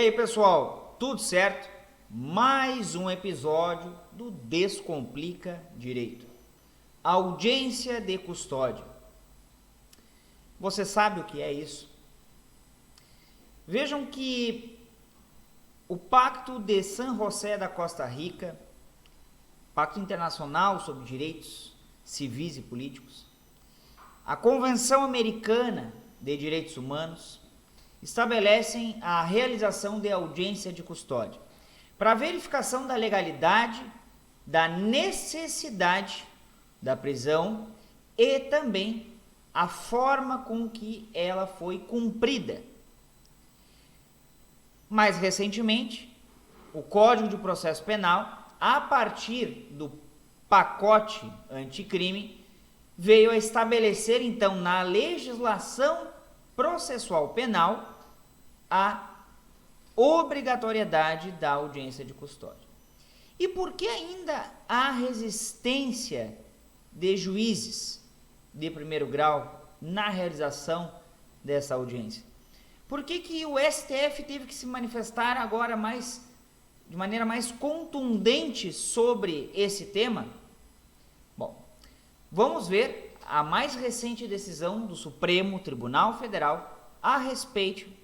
E aí, pessoal, tudo certo? Mais um episódio do Descomplica Direito. Audiência de custódia. Você sabe o que é isso? Vejam que o Pacto de San José da Costa Rica, Pacto Internacional sobre Direitos Civis e Políticos, a Convenção Americana de Direitos Humanos, estabelecem a realização de audiência de custódia para verificação da legalidade, da necessidade da prisão e também a forma com que ela foi cumprida. Mais recentemente, o Código de Processo Penal, a partir do pacote anticrime, veio a estabelecer então na legislação processual penal a obrigatoriedade da audiência de custódia. E por que ainda há resistência de juízes de primeiro grau na realização dessa audiência? Por que o STF teve que se manifestar agora de maneira mais contundente sobre esse tema? Bom, vamos ver a mais recente decisão do Supremo Tribunal Federal a respeito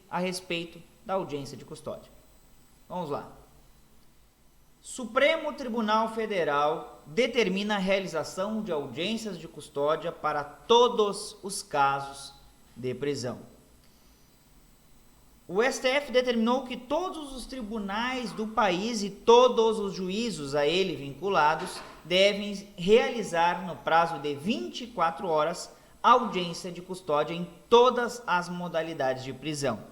da audiência de custódia. Vamos lá. Supremo Tribunal Federal determina a realização de audiências de custódia para todos os casos de prisão. O STF determinou que todos os tribunais do país e todos os juízos a ele vinculados devem realizar no prazo de 24 horas audiência de custódia em todas as modalidades de prisão.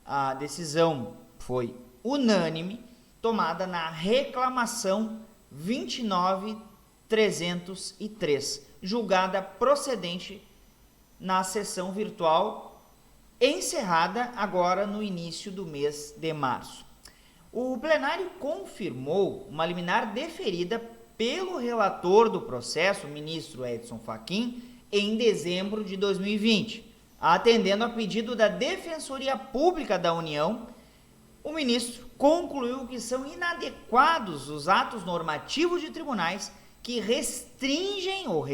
A decisão foi unânime, tomada na reclamação 29.303, julgada procedente na sessão virtual encerrada agora no início do mês de março. O plenário confirmou uma liminar deferida pelo relator do processo, o ministro Edson Fachin, em dezembro de 2020. Atendendo a pedido da Defensoria Pública da União, o ministro concluiu que são inadequados os atos normativos de tribunais que restringam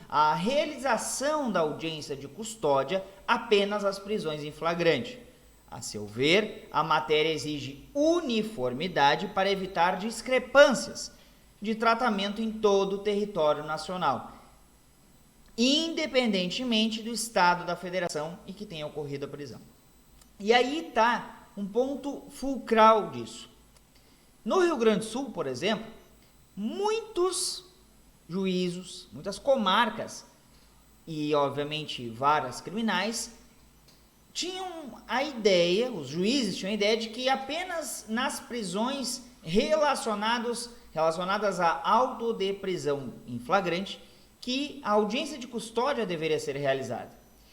a realização da audiência de custódia apenas às prisões em flagrante. A seu ver, a matéria exige uniformidade para evitar discrepâncias de tratamento em todo o território nacional, independentemente do estado da federação em que tenha ocorrido a prisão. E aí está um ponto fulcral disso. No Rio Grande do Sul, por exemplo, muitos juízos, muitas comarcas e, obviamente, varas criminais tinham a ideia, os juízes tinham a ideia de que apenas nas prisões relacionadas à auto de prisão em flagrante que a audiência de custódia deveria ser realizada.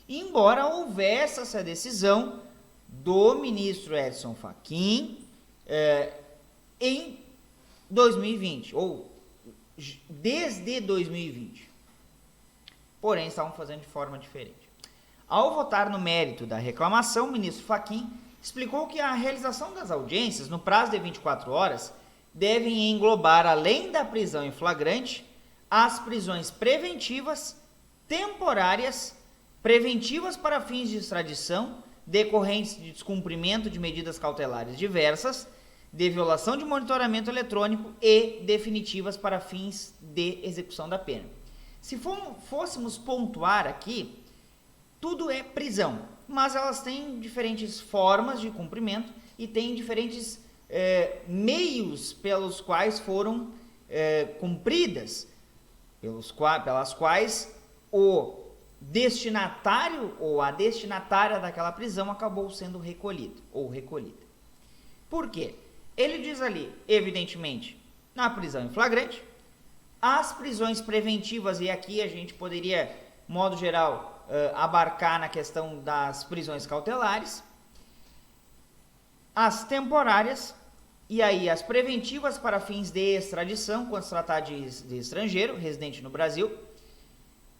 Embora houvesse essa decisão do ministro Edson Fachin em 2020, ou desde 2020. Porém, estavam fazendo de forma diferente. Ao votar no mérito da reclamação, o ministro Fachin explicou que a realização das audiências no prazo de 24 horas devem englobar, além da prisão em flagrante, as prisões preventivas, temporárias, preventivas para fins de extradição, decorrentes de descumprimento de medidas cautelares diversas, de violação de monitoramento eletrônico e definitivas para fins de execução da pena. Se fôssemos pontuar aqui, tudo é prisão, mas elas têm diferentes formas de cumprimento e têm diferentes meios pelos quais foram cumpridas, pelas quais o destinatário ou a destinatária daquela prisão acabou sendo recolhido ou recolhida. Por quê? Ele diz ali, evidentemente, na prisão em flagrante, as prisões preventivas, e aqui a gente poderia, modo geral, abarcar na questão das prisões cautelares, as temporárias, e aí as preventivas para fins de extradição, quando se tratar de estrangeiro residente no Brasil,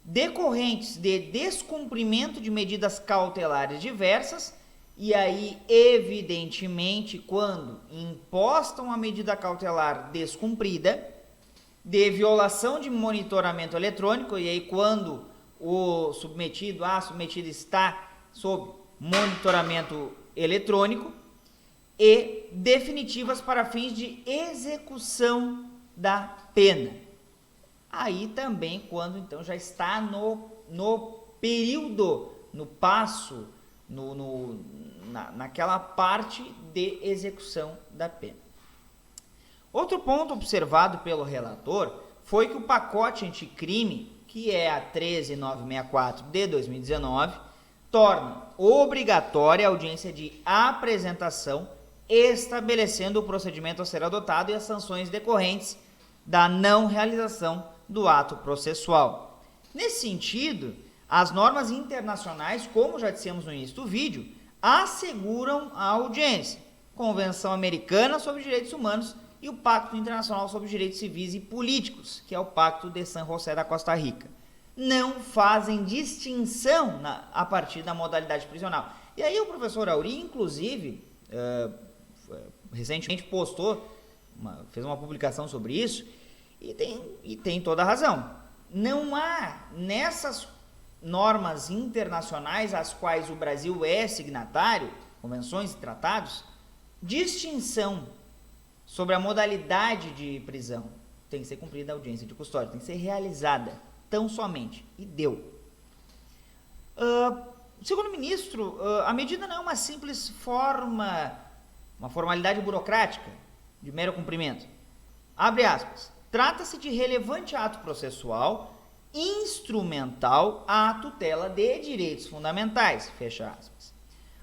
decorrentes de descumprimento de medidas cautelares diversas E aí, evidentemente, quando impostam a medida cautelar descumprida, de violação de monitoramento eletrônico, e aí quando o submetido, a submetida está sob monitoramento eletrônico, e definitivas para fins de execução da pena. Aí também quando então já está no período, no passo, naquela parte de execução da pena. Outro ponto observado pelo relator foi que o pacote anticrime, que é a 13964 de 2019, torna obrigatória a audiência de apresentação, estabelecendo o procedimento a ser adotado e as sanções decorrentes da não realização do ato processual. Nesse sentido, as normas internacionais, como já dissemos no início do vídeo, asseguram a audiência. Convenção Americana sobre Direitos Humanos e o Pacto Internacional sobre Direitos Civis e Políticos, que é o Pacto de San José da Costa Rica, não fazem distinção a partir da modalidade prisional. E aí o professor Auri, inclusive, recentemente fez uma publicação sobre isso, e tem toda a razão. Não há nessas normas internacionais às quais o Brasil é signatário, convenções e tratados, distinção sobre a modalidade de prisão. Tem que ser cumprida a audiência de custódia, tem que ser realizada, tão somente, e deu. Segundo o ministro, a medida não é uma simples uma formalidade burocrática de mero cumprimento. Abre aspas. Trata-se de relevante ato processual instrumental à tutela de direitos fundamentais, fecha aspas.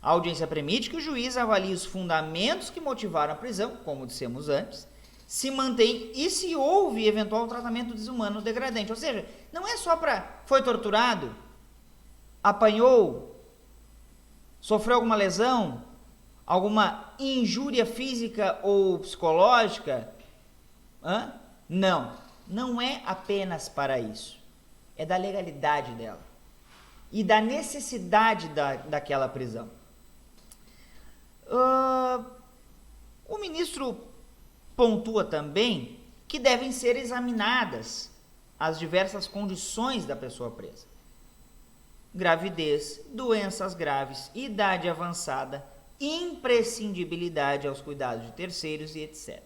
A audiência permite que o juiz avalie os fundamentos que motivaram a prisão, como dissemos antes, se mantém e se houve eventual tratamento desumano ou degradante. Ou seja, não é só foi torturado, apanhou, sofreu alguma lesão, alguma injúria física ou psicológica. Não é apenas para isso. É da legalidade dela e da necessidade daquela prisão. O ministro pontua também que devem ser examinadas as diversas condições da pessoa presa. Gravidez, doenças graves, idade avançada, imprescindibilidade aos cuidados de terceiros e etc.,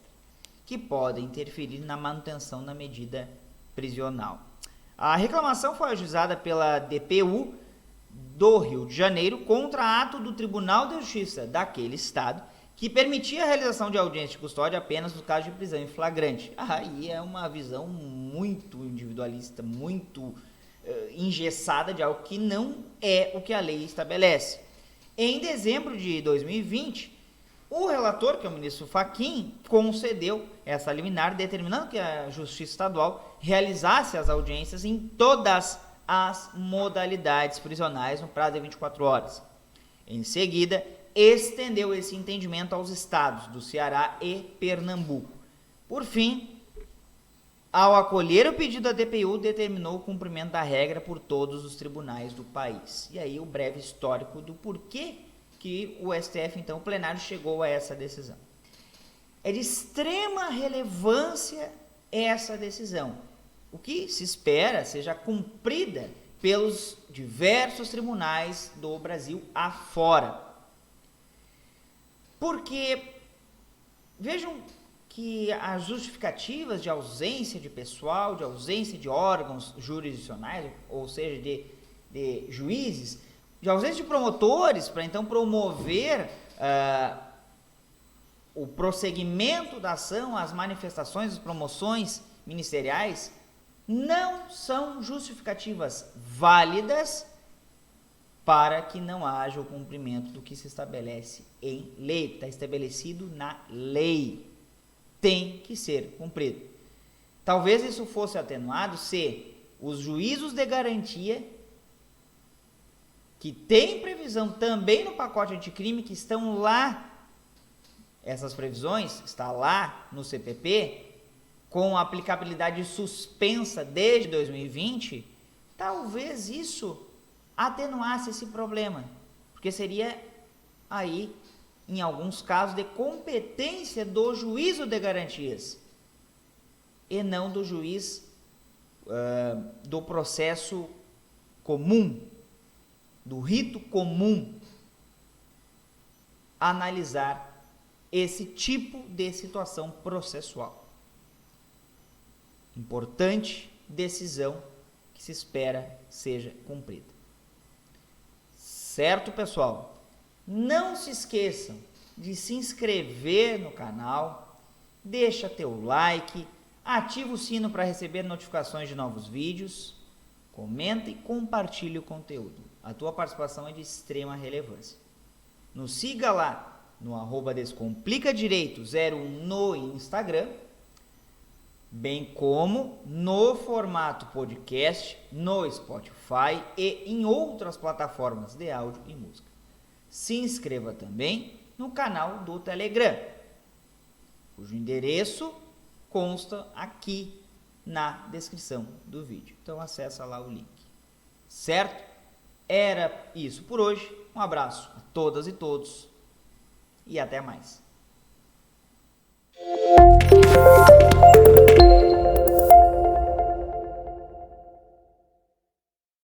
que podem interferir na manutenção da medida prisional. A reclamação foi ajuizada pela DPU do Rio de Janeiro contra ato do Tribunal de Justiça daquele estado que permitia a realização de audiência de custódia apenas no caso de prisão em flagrante. Aí é uma visão muito individualista, muito engessada de algo que não é o que a lei estabelece. Em dezembro de 2020, o relator, que é o ministro Fachin, concedeu essa liminar, determinando que a Justiça Estadual realizasse as audiências em todas as modalidades prisionais no prazo de 24 horas. Em seguida, estendeu esse entendimento aos estados do Ceará e Pernambuco. Por fim, ao acolher o pedido da DPU, determinou o cumprimento da regra por todos os tribunais do país. E aí o breve histórico do porquê que o STF, então, o plenário, chegou a essa decisão. É de extrema relevância essa decisão. O que se espera seja cumprida pelos diversos tribunais do Brasil afora. Porque, vejam que as justificativas de ausência de pessoal, de ausência de órgãos jurisdicionais, ou seja, de juízes, de ausência de promotores para então promover o prosseguimento da ação, as manifestações, as promoções ministeriais, não são justificativas válidas para que não haja o cumprimento do que se estabelece em lei, está estabelecido na lei, tem que ser cumprido. Talvez isso fosse atenuado se os juízos de garantia, que tem previsão também no pacote anticrime, que estão lá, essas previsões, está lá no CPP, com aplicabilidade suspensa desde 2020, talvez isso atenuasse esse problema, porque seria aí, em alguns casos, de competência do juízo de garantias e não do juiz do processo comum, do rito comum, analisar esse tipo de situação processual. Importante decisão que se espera seja cumprida. Certo, pessoal? Não se esqueçam de se inscrever no canal, deixa teu like, ativa o sino para receber notificações de novos vídeos, comenta e compartilhe o conteúdo. A tua participação é de extrema relevância. Nos siga lá no @descomplicadireito01 no Instagram, bem como no formato podcast, no Spotify e em outras plataformas de áudio e música. Se inscreva também no canal do Telegram, cujo endereço consta aqui na descrição do vídeo. Então acessa lá o link. Certo? Era isso por hoje. Um abraço a todas e todos e até mais.